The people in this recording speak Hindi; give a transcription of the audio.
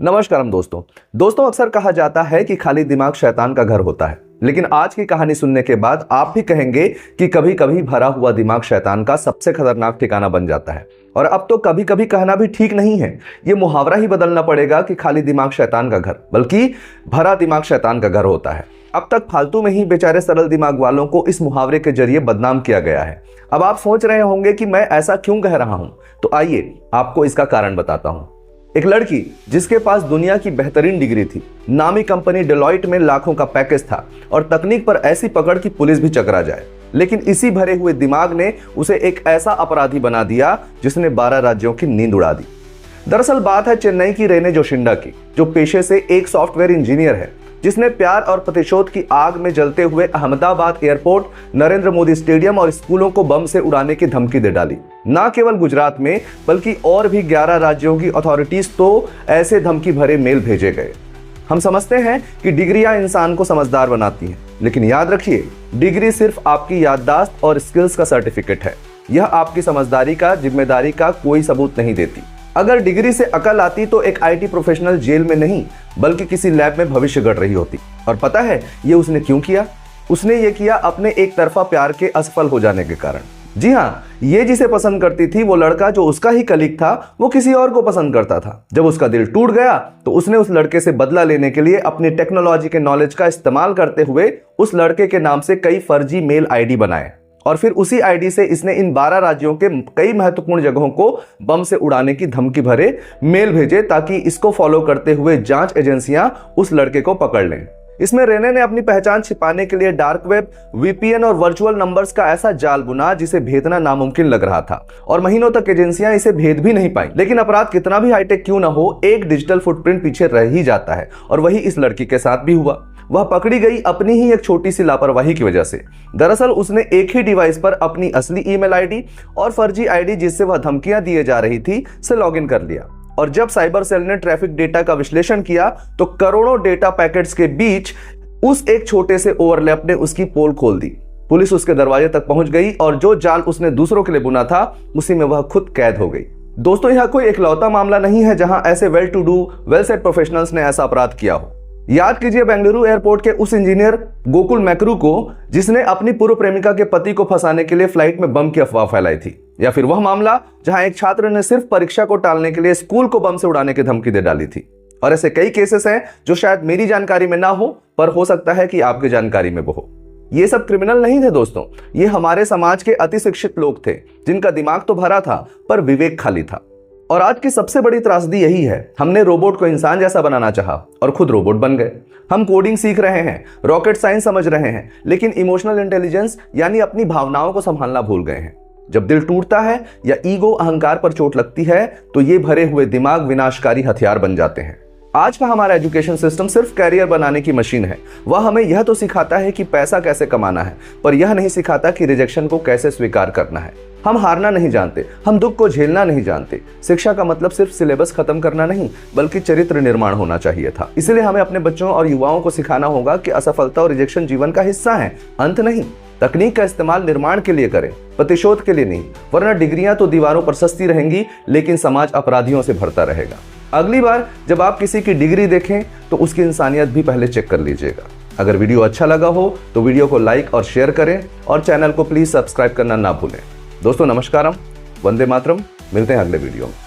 नमस्कार दोस्तों अक्सर कहा जाता है कि खाली दिमाग शैतान का घर होता है, लेकिन आज की कहानी सुनने के बाद आप भी कहेंगे कि कभी कभी भरा हुआ दिमाग शैतान का सबसे खतरनाक ठिकाना बन जाता है। और अब तो कभी कभी कहना भी ठीक नहीं है, ये मुहावरा ही बदलना पड़ेगा कि खाली दिमाग शैतान का घर, बल्कि भरा दिमाग शैतान का घर होता है। अब तक फालतू में ही बेचारे सरल दिमाग वालों को इस मुहावरे के जरिए बदनाम किया गया है। अब आप सोच रहे होंगे कि मैं ऐसा क्यों कह रहा हूं, तो आइए आपको इसका कारण बताता हूं। एक लड़की जिसके पास दुनिया की बेहतरीन डिग्री थी, नामी कंपनी डेलॉयट में लाखों का पैकेज था और तकनीक पर ऐसी पकड़ कि पुलिस भी चकरा जाए, लेकिन इसी भरे हुए दिमाग ने उसे एक ऐसा अपराधी बना दिया जिसने 12 राज्यों की नींद उड़ा दी। दरअसल बात है चेन्नई की रेने जोशिंडा की, जो पेशे से एक सॉफ्टवेयर इंजीनियर है, जिसने प्यार और प्रतिशोध की आग में जलते हुए अहमदाबाद एयरपोर्ट, नरेंद्र मोदी स्टेडियम और स्कूलों को बम से उड़ाने की धमकी दे डाली। न केवल गुजरात में बल्कि और भी 11 राज्यों की अथॉरिटीज तो ऐसे धमकी भरे मेल भेजे गए। हम समझते हैं कि डिग्रियां इंसान को समझदार बनाती हैं, लेकिन याद रखिए, डिग्री सिर्फ आपकी याददाश्त और स्किल्स का सर्टिफिकेट है। यह आपकी समझदारी का, जिम्मेदारी का कोई सबूत नहीं देती। अगर डिग्री से अकल आती तो एक आईटी प्रोफेशनल जेल में नहीं बल्कि किसी लैब में भविष्य गढ़ रही होती। और पता है ये उसने क्यों किया? उसने ये किया अपने एक तरफा प्यार के असफल हो जाने के कारण। जी हाँ, ये जिसे पसंद करती थी वो लड़का जो उसका ही कलीग था, वो किसी और को पसंद करता था। जब उसका दिल टूट गया तो उसने उस लड़के से बदला लेने के लिए अपनी टेक्नोलॉजी के नॉलेज का इस्तेमाल करते हुए उस लड़के के नाम से कई फर्जी मेल आईडी बनाए और फिर उसी आईडी से इसने इन 12 राज्यों के कई महत्वपूर्ण जगहों को बम से उड़ाने की धमकी भरे मेल भेजे, ताकि इसको फॉलो करते हुए जांच एजेंसियां उस लड़के को पकड़ लें। इसमें रेने ने अपनी पहचान छिपाने के लिए डार्क वेब, वीपीएन और वर्चुअल नंबर्स का ऐसा जाल बुना जिसे भेदना नामुमकिन लग रहा था, और महीनों तक एजेंसियां इसे भेद भी नहीं पाई। लेकिन अपराध कितना भी हाईटेक क्यों ना हो, एक डिजिटल फुटप्रिंट पीछे रह ही जाता है, और वही इस लड़की के साथ भी हुआ। वह पकड़ी गई अपनी ही एक छोटी सी लापरवाही की वजह से। दरअसल उसने एक ही डिवाइस पर अपनी असली ईमेल आईडी और फर्जी आईडी जिससे वह धमकियां दिए जा रही थी से लॉगिन कर लिया। और जब साइबर सेल ने ट्रैफिक डेटा का विश्लेषण किया तो करोड़ों डेटा पैकेट्स के बीच उस एक छोटे से ओवरलैप ने उसकी पोल खोल दी। पुलिस उसके दरवाजे तक पहुंच गई और जो जाल उसने दूसरों के लिए बुना था उसी में वह खुद कैद हो गई। दोस्तों, यह कोई इकलौता मामला नहीं है जहां ऐसे well to do, well set professionals ने ऐसा अपराध किया हो। याद कीजिए बेंगलुरु एयरपोर्ट के उस इंजीनियर गोकुल मैक्रू को, जिसने अपनी पूर्व प्रेमिका के पति को फंसाने के लिए फ्लाइट में बम की अफवाह फैलाई थी। या फिर वह मामला जहां एक छात्र ने सिर्फ परीक्षा को टालने के लिए स्कूल को बम से उड़ाने की धमकी दे डाली थी। और ऐसे कई केसेस हैं जो शायद मेरी जानकारी में ना हो, पर हो सकता है कि आपकी जानकारी में वो हो। ये सब क्रिमिनल नहीं थे दोस्तों, ये हमारे समाज के अति शिक्षित लोग थे, जिनका दिमाग तो भरा था पर विवेक खाली था। और आज की सबसे बड़ी त्रासदी यही है, हमने रोबोट को इंसान जैसा बनाना चाहा और खुद रोबोट बन गए। हम कोडिंग सीख रहे हैं, रॉकेट साइंस समझ रहे हैं, लेकिन इमोशनल इंटेलिजेंस यानी अपनी भावनाओं को संभालना भूल गए हैं। जब दिल टूटता है या ईगो, अहंकार पर चोट लगती है तो ये भरे हुए दिमाग विनाशकारी हथियार बन जाते हैं। आज का हमारा एजुकेशन सिस्टम सिर्फ कैरियर बनाने की मशीन है। वह हमें यह तो सिखाता है कि पैसा कैसे कमाना है, पर यह नहीं सिखाता कि रिजेक्शन को कैसे स्वीकार करना है। हम हारना नहीं जानते, हम दुख को झेलना नहीं जानते। शिक्षा का मतलब सिर्फ सिलेबस खत्म करना नहीं, बल्कि चरित्र निर्माण होना चाहिए था। इसलिए हमें अपने बच्चों और युवाओं को सिखाना होगा कि असफलता और रिजेक्शन जीवन का हिस्सा है, अंत नहीं। तकनीक का इस्तेमाल निर्माण के लिए करें, प्रतिशोध के लिए नहीं, वरना डिग्रियां तो दीवारों पर सस्ती रहेंगी, लेकिन समाज अपराधियों से भरता रहेगा। अगली बार जब आप किसी की डिग्री देखें तो उसकी इंसानियत भी पहले चेक कर लीजिएगा। अगर वीडियो अच्छा लगा हो तो वीडियो को लाइक और शेयर करें और चैनल को प्लीज सब्सक्राइब करना ना भूलें। दोस्तों नमस्कारम, वंदे मातरम, मिलते हैं अगले वीडियो में।